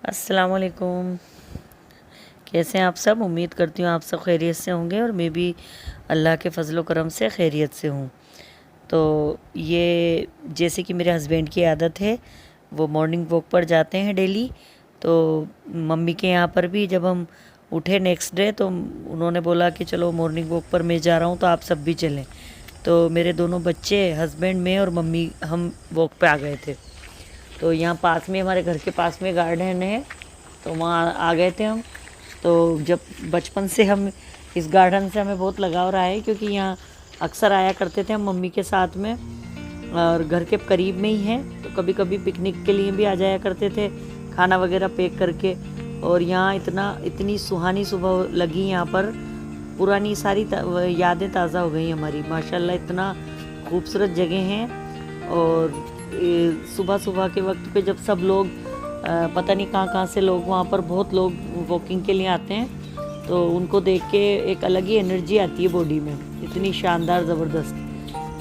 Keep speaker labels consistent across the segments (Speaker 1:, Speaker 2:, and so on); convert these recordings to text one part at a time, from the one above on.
Speaker 1: अस्सलाम वालेकुम। कैसे हैं आप सब? उम्मीद करती हूँ आप सब खैरियत से होंगे और मैं भी अल्लाह के फजलो करम से खैरियत से हूँ। तो ये जैसे कि मेरे हस्बैंड की आदत है, वो मॉर्निंग वॉक पर जाते हैं डेली। तो मम्मी के यहाँ पर भी जब हम उठे नेक्स्ट डे तो उन्होंने बोला कि चलो मॉर्निंग वॉक पर मैं जा रहा हूँ तो आप सब भी चलें। तो मेरे दोनों बच्चे, हस्बैंड, मैं और मम्मी हम वॉक पे आ गए थे। तो यहाँ पास में, हमारे घर के पास में गार्डन है, तो वहाँ आ गए थे हम। तो जब बचपन से हम इस गार्डन से हमें बहुत लगाव रहा है, क्योंकि यहाँ अक्सर आया करते थे हम मम्मी के साथ में, और घर के करीब में ही है। तो कभी कभी पिकनिक के लिए भी आ जाया करते थे, खाना वगैरह पैक करके। और यहाँ इतनी सुहानी सुबह लगी यहाँ पर, पुरानी सारी यादें ताज़ा हो गई हमारी। माशाल्लाह इतना खूबसूरत जगह हैं। और सुबह सुबह के वक्त पे जब सब लोग पता नहीं कहाँ से लोग, वहाँ पर बहुत लोग वॉकिंग के लिए आते हैं, तो उनको देख के एक अलग ही एनर्जी आती है बॉडी में, इतनी शानदार ज़बरदस्त।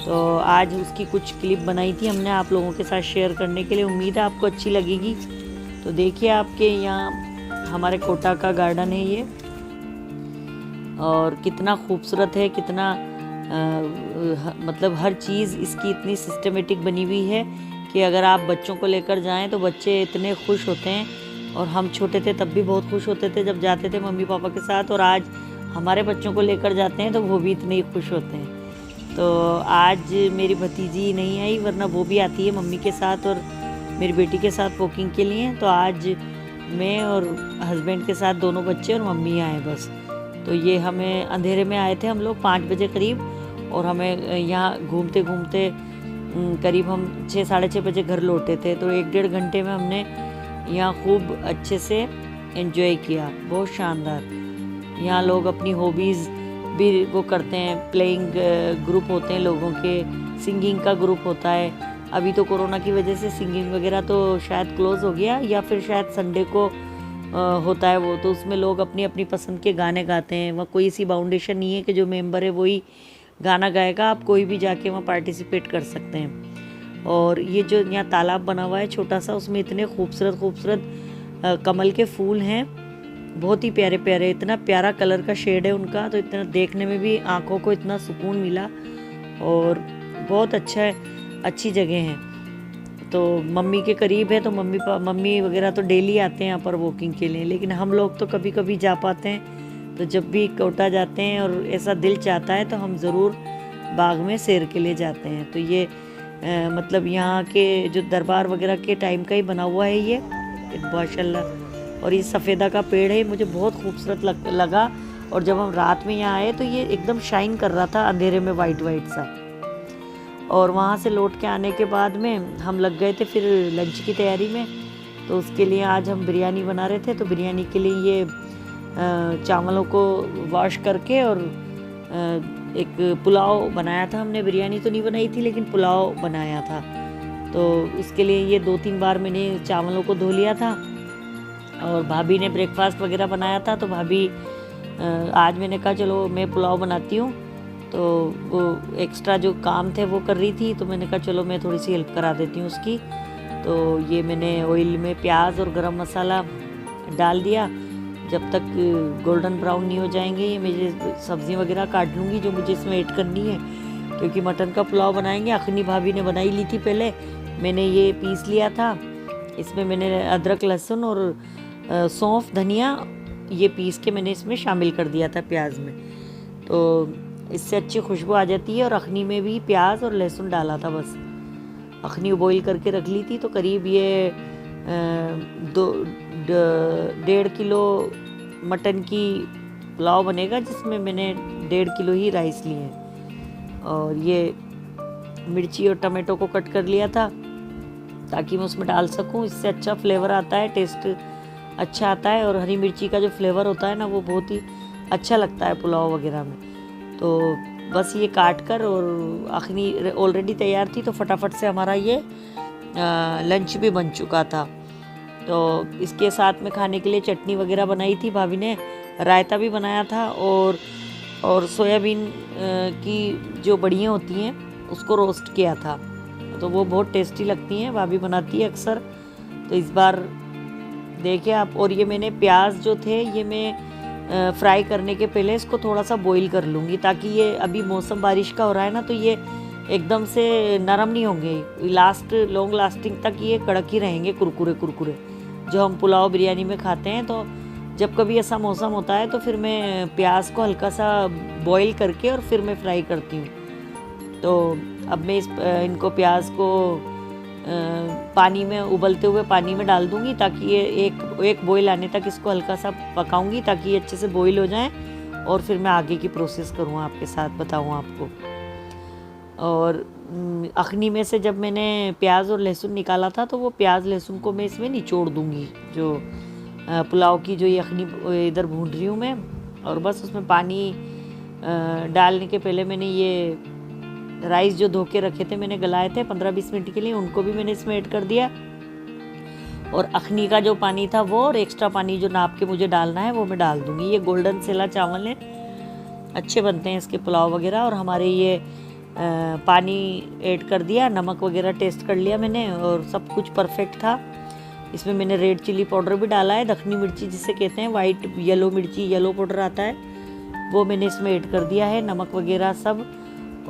Speaker 1: तो आज उसकी कुछ क्लिप बनाई थी हमने आप लोगों के साथ शेयर करने के लिए। उम्मीद है आपको अच्छी लगेगी। तो देखिए, आपके यहाँ हमारे कोटा का गार्डन है ये, और कितना खूबसूरत है, कितना मतलब हर चीज़ इसकी इतनी सिस्टमेटिक बनी हुई है कि अगर आप बच्चों को लेकर जाएं तो बच्चे इतने खुश होते हैं। और हम छोटे थे तब भी बहुत खुश होते थे जब जाते थे मम्मी पापा के साथ, और आज हमारे बच्चों को लेकर जाते हैं तो वो भी इतने ही खुश होते हैं। तो आज मेरी भतीजी नहीं आई, वरना वो भी आती है मम्मी के साथ और मेरी बेटी के साथ वॉकिंग के लिए। तो आज मैं और हस्बैंड के साथ दोनों बच्चे और मम्मी आए बस। तो ये हमें अंधेरे में आए थे हम लोग 5 बजे करीब, और हमें यहाँ घूमते घूमते करीब हम 6 साढ़े 6 बजे घर लौटे थे। तो 1 डेढ़ घंटे में हमने यहाँ खूब अच्छे से एंजॉय किया, बहुत शानदार। यहाँ लोग अपनी हॉबीज़ भी वो करते हैं, प्लेइंग ग्रुप होते हैं लोगों के, सिंगिंग का ग्रुप होता है। अभी तो कोरोना की वजह से सिंगिंग वगैरह तो शायद क्लोज़ हो गया, या फिर शायद संडे को होता है वो। तो उसमें लोग अपनी अपनी पसंद के गाने गाते हैं। वहाँ कोई सी बाउंडेशन नहीं है कि जो मेंबर है वही गाना गाएगा, आप कोई भी जाके वहाँ पार्टिसिपेट कर सकते हैं। और ये जो यहाँ तालाब बना हुआ है छोटा सा, उसमें इतने खूबसूरत खूबसूरत कमल के फूल हैं, बहुत ही प्यारे प्यारे, इतना प्यारा कलर का शेड है उनका। तो इतना देखने में भी आँखों को इतना सुकून मिला, और बहुत अच्छा है, अच्छी जगह है। तो मम्मी के करीब है, तो मम्मी वगैरह तो डेली आते हैं यहाँ पर वॉकिंग के लिए, लेकिन हम लोग तो कभी कभी जा पाते हैं। तो जब भी कोटा जाते हैं और ऐसा दिल चाहता है तो हम ज़रूर बाग में सैर के लिए जाते हैं। तो ये मतलब यहाँ के जो दरबार वगैरह के टाइम का ही बना हुआ है ये माशाल्लाह। और ये सफ़ेदा का पेड़ है, मुझे बहुत खूबसूरत लगा। और जब हम रात में यहाँ आए तो ये एकदम शाइन कर रहा था अंधेरे में, वाइट वाइट सा। और वहाँ से लौट के आने के बाद में हम लग गए थे फिर लंच की तैयारी में। तो उसके लिए आज हम बिरयानी बना रहे थे। तो बिरयानी के लिए ये चावलों को वॉश करके और एक पुलाव बनाया था हमने। बिरयानी तो नहीं बनाई थी, लेकिन पुलाव बनाया था। तो इसके लिए ये 2-3 बार मैंने चावलों को धो लिया था। और भाभी ने ब्रेकफास्ट वगैरह बनाया था, तो भाभी आज मैंने कहा चलो मैं पुलाव बनाती हूँ। तो वो एक्स्ट्रा जो काम थे वो कर रही थी, तो मैंने कहा चलो मैं थोड़ी सी हेल्प करा देती हूँ उसकी। तो ये मैंने ऑयल में प्याज और गरम मसाला डाल दिया। जब तक गोल्डन ब्राउन नहीं हो जाएंगे, ये मैं सब्ज़ी वगैरह काट लूँगी जो मुझे इसमें ऐड करनी है, क्योंकि मटन का पुलाव बनाएंगे। अखनी भाभी ने बनाई ली थी पहले, मैंने ये पीस लिया था। इसमें मैंने अदरक लहसुन और सौंफ धनिया ये पीस के मैंने इसमें शामिल कर दिया था प्याज में। तो इससे अच्छी खुशबू आ जाती है। और अखनी में भी प्याज और लहसुन डाला था बस। अखनी बॉईल करके रख ली थी। तो करीब ये 1.5 किलो मटन की पुलाव बनेगा, जिसमें मैंने 1.5 किलो ही राइस लिए हैं। और ये मिर्ची और टमाटो को कट कर लिया था ताकि मैं उसमें डाल सकूं, इससे अच्छा फ्लेवर आता है, टेस्ट अच्छा आता है। और हरी मिर्ची का जो फ्लेवर होता है ना, वो बहुत ही अच्छा लगता है पुलाव वगैरह में। तो बस ये काट कर, और अखनी ऑलरेडी तैयार थी, तो फटाफट से हमारा ये लंच भी बन चुका था। तो इसके साथ में खाने के लिए चटनी वगैरह बनाई थी भाभी ने, रायता भी बनाया था, और सोयाबीन की जो बड़ियाँ होती हैं उसको रोस्ट किया था। तो वो बहुत टेस्टी लगती हैं, भाभी बनाती है अक्सर। तो इस बार देखिए आप। और ये मैंने प्याज जो थे ये मैं फ्राई करने के पहले इसको थोड़ा सा बॉईल कर लूँगी, ताकि ये अभी मौसम बारिश का हो रहा है ना, तो ये एकदम से नरम नहीं होंगे, लॉन्ग लास्टिंग तक ये कड़क ही रहेंगे, कुरकुरे कुरकुरे, जो हम पुलाव बिरयानी में खाते हैं। तो जब कभी ऐसा मौसम होता है तो फिर मैं प्याज को हल्का सा बॉईल करके और फिर मैं फ्राई करती हूँ। तो अब मैं इनको प्याज को पानी में, उबलते हुए पानी में डाल दूँगी, ताकि ये एक बॉईल आने तक इसको हल्का सा पकाऊंगी, ताकि ये अच्छे से बॉईल हो जाए, और फिर मैं आगे की प्रोसेस करूँ आपके साथ, बताऊँ आपको। और अखनी में से जब मैंने प्याज और लहसुन निकाला था, तो वो प्याज लहसुन को मैं इसमें निचोड़ दूँगी, जो पुलाव की जो ये अखनी इधर भून रही हूँ मैं। और बस उसमें पानी डालने के पहले मैंने ये राइस जो धो के रखे थे, मैंने गलाए थे 15-20 मिनट के लिए, उनको भी मैंने इसमें ऐड कर दिया। और अखनी का जो पानी था वो, और एक्स्ट्रा पानी जो नाप के मुझे डालना है वो मैं डाल दूँगी। ये गोल्डन सेला चावल है, अच्छे बनते हैं इसके पुलाव वगैरह। और हमारे ये पानी ऐड कर दिया, नमक वगैरह टेस्ट कर लिया मैंने, और सब कुछ परफेक्ट था। इसमें मैंने रेड चिली पाउडर भी डाला है, दखनी मिर्ची जिसे कहते हैं, वाइट येलो मिर्ची, येलो पाउडर आता है, वो मैंने इसमें ऐड कर दिया है, नमक वगैरह सब।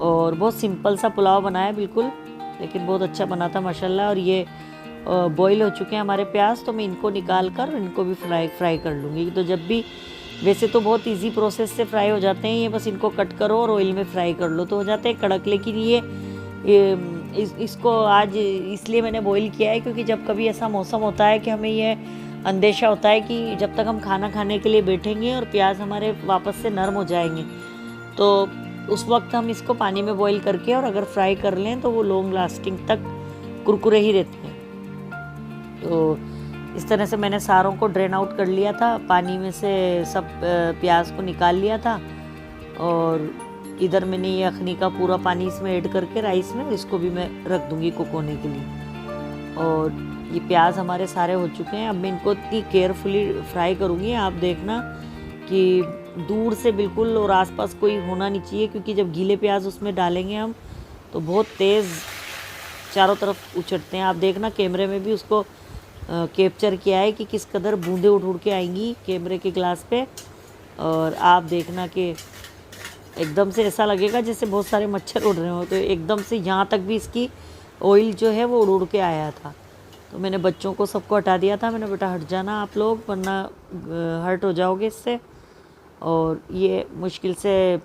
Speaker 1: और बहुत सिंपल सा पुलाव बना है बिल्कुल, लेकिन बहुत अच्छा बना था माशाल्लाह। और ये बॉईल हो चुके हैं हमारे प्याज, तो मैं इनको निकाल कर इनको भी फ्राई कर लूँगी। तो जब भी, वैसे तो बहुत इजी प्रोसेस से फ्राई हो जाते हैं ये, बस इनको कट करो और ऑयल में फ्राई कर लो तो हो जाते हैं कड़क। लेकिन इसको आज इसलिए मैंने बॉईल किया है क्योंकि जब कभी ऐसा मौसम होता है कि हमें ये अंदेशा होता है कि जब तक हम खाना खाने के लिए बैठेंगे और प्याज हमारे वापस से नरम हो जाएंगे, तो उस वक्त हम इसको पानी में बॉईल करके और अगर फ्राई कर लें तो वो लॉन्ग लास्टिंग तक कुरकुरे ही रहते हैं। तो इस तरह से मैंने सारों को ड्रेन आउट कर लिया था, पानी में से सब प्याज को निकाल लिया था। और इधर मैंने ये अखनी का पूरा पानी इसमें ऐड करके राइस में, इसको भी मैं रख दूँगी कुक होने के लिए। और ये प्याज हमारे सारे हो चुके हैं। अब मैं इनको इतनी केयरफुली फ्राई करूँगी, आप देखना कि दूर से बिल्कुल, और आसपास कोई होना नहीं चाहिए, क्योंकि जब गीले प्याज उसमें डालेंगे हम तो बहुत तेज़ चारों तरफ उछलते हैं। आप देखना कैमरे में भी उसको कैप्चर किया है कि किस कदर बूंदें उड़ के आएंगी कैमरे के ग्लास पे। और आप देखना कि एकदम से ऐसा लगेगा जैसे बहुत सारे मच्छर उड़ रहे हो, तो एकदम से यहाँ तक भी इसकी ऑयल जो है वो उड़ के आया था। तो मैंने बच्चों को सबको हटा दिया था, मैंने बेटा हट जाना आप लोग, वरना हर्ट हो जाओगे इससे। और ये मुश्किल से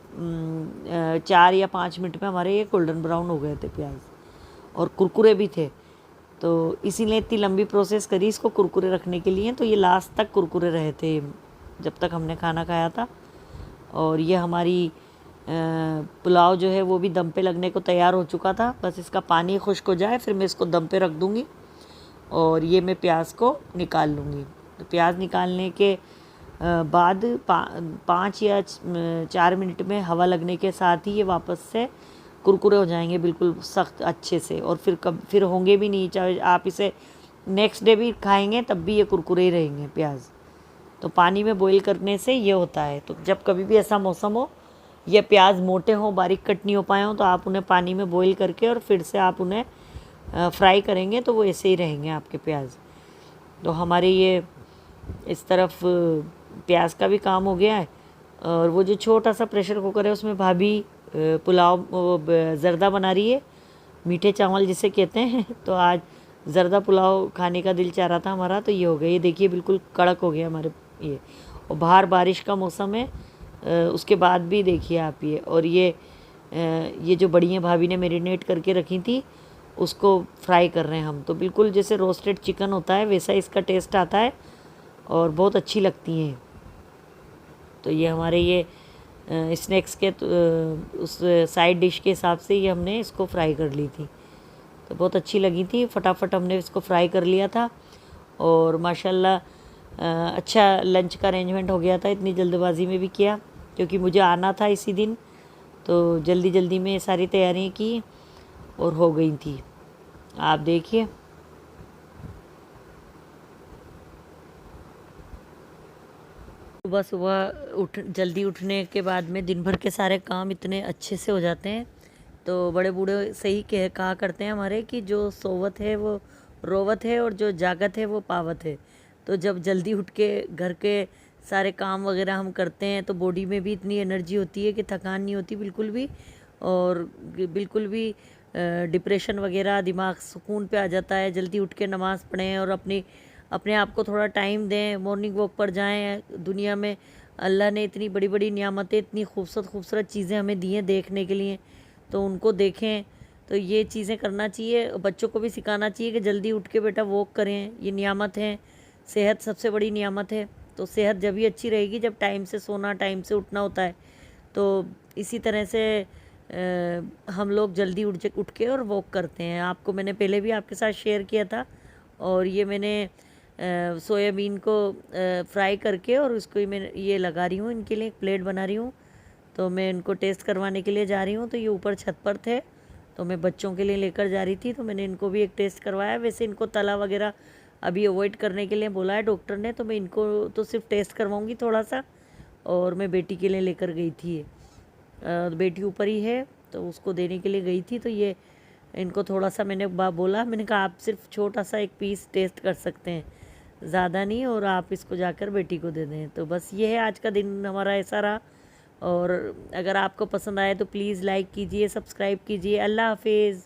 Speaker 1: 4 या 5 मिनट में हमारे ये गोल्डन ब्राउन हो गए थे प्याज, और कुरकुरे भी थे। तो इसीलिए इतनी लंबी प्रोसेस करी इसको कुरकुरे रखने के लिए। तो ये लास्ट तक कुरकुरे रहे थे जब तक हमने खाना खाया था। और ये हमारी पुलाव जो है वो भी दम पे लगने को तैयार हो चुका था, बस इसका पानी खुश्क हो जाए फिर मैं इसको दम पे रख दूँगी। और ये मैं प्याज को निकाल लूँगी। तो प्याज निकालने के बाद 5 या 4 मिनट में हवा लगने के साथ ही ये वापस से कुरकुरे हो जाएंगे बिल्कुल सख्त अच्छे से। और फिर होंगे भी नहीं, चाहे आप इसे नेक्स्ट डे भी खाएंगे तब भी ये कुरकुरे ही रहेंगे प्याज। तो पानी में बॉईल करने से ये होता है। तो जब कभी भी ऐसा मौसम हो, ये प्याज मोटे हों, बारीक कट नहीं हो पाए हों, तो आप उन्हें पानी में बॉईल करके और फिर से आप उन्हें फ्राई करेंगे तो वो ऐसे ही रहेंगे आपके प्याज। तो हमारे ये इस तरफ प्याज का भी काम हो गया है। और वो जो छोटा सा प्रेशर कुकर है उसमें भाभी पुलाव ज़र्दा बना रही है, मीठे चावल जिसे कहते हैं। तो आज ज़र्दा पुलाव खाने का दिल चाह रहा था हमारा, तो ये हो गया। ये देखिए बिल्कुल कड़क हो गया हमारे ये। और बाहर बारिश का मौसम है, उसके बाद भी देखिए आप ये। और ये जो बढ़िया भाभी ने मैरिनेट करके रखी थी उसको फ्राई कर रहे हैं हम। तो बिल्कुल जैसे रोस्टेड चिकन होता है वैसा इसका टेस्ट आता है और बहुत अच्छी लगती हैं। तो ये हमारे ये स्नैक्स के उस साइड डिश के हिसाब से ये हमने इसको फ्राई कर ली थी। तो बहुत अच्छी लगी थी, फटाफट हमने इसको फ्राई कर लिया था। और माशाल्लाह अच्छा लंच का अरेंजमेंट हो गया था, इतनी जल्दबाजी में भी किया क्योंकि मुझे आना था इसी दिन। तो जल्दी जल्दी में सारी तैयारियां की और हो गई थी। आप देखिए सुबह सुबह जल्दी उठने के बाद में दिन भर के सारे काम इतने अच्छे से हो जाते हैं। तो बड़े बूढ़े सही कहा करते हैं हमारे कि जो सोवत है वो रोवत है और जो जागत है वो पावत है। तो जब जल्दी उठ के घर के सारे काम वगैरह हम करते हैं तो बॉडी में भी इतनी एनर्जी होती है कि थकान नहीं होती बिल्कुल भी, और बिल्कुल भी डिप्रेशन वगैरह, दिमाग सुकून पे आ जाता है। जल्दी उठ के नमाज़ पढ़ें और अपने आप को थोड़ा टाइम दें, मॉर्निंग वॉक पर जाएं। दुनिया में अल्लाह ने इतनी बड़ी बड़ी नियामतें, इतनी खूबसूरत खूबसूरत चीज़ें हमें दी हैं देखने के लिए, तो उनको देखें। तो ये चीज़ें करना चाहिए, बच्चों को भी सिखाना चाहिए कि जल्दी उठ के बेटा वॉक करें, ये नियामत है। सेहत सबसे बड़ी नियामत है, तो सेहत जब भी अच्छी रहेगी जब टाइम से सोना, टाइम से उठना होता है। तो इसी तरह से हम लोग जल्दी उठ के और वॉक करते हैं। आपको मैंने पहले भी आपके साथ शेयर किया था। और ये मैंने सोयाबीन को फ्राई करके और उसको ही मैं ये लगा रही हूँ, इनके लिए एक प्लेट बना रही हूँ। तो मैं इनको टेस्ट करवाने के लिए जा रही हूँ। तो ये ऊपर छत पर थे, तो मैं बच्चों के लिए लेकर जा रही थी, तो मैंने इनको भी एक टेस्ट करवाया। वैसे इनको तला वगैरह अभी अवॉइड करने के लिए बोला है डॉक्टर ने, तो मैं इनको तो सिर्फ टेस्ट करवाऊँगी थोड़ा सा। और मैं बेटी के लिए लेकर गई थी, बेटी ऊपर ही है तो उसको देने के लिए गई थी। तो ये इनको थोड़ा सा मैंने बोला, मैंने कहा आप सिर्फ छोटा सा एक पीस टेस्ट कर सकते हैं, ज़्यादा नहीं, और आप इसको जाकर बेटी को दे दें। तो बस ये है आज का दिन हमारा ऐसा रहा। और अगर आपको पसंद आए तो प्लीज़ लाइक कीजिए, सब्सक्राइब कीजिए। अल्लाह हाफिज़।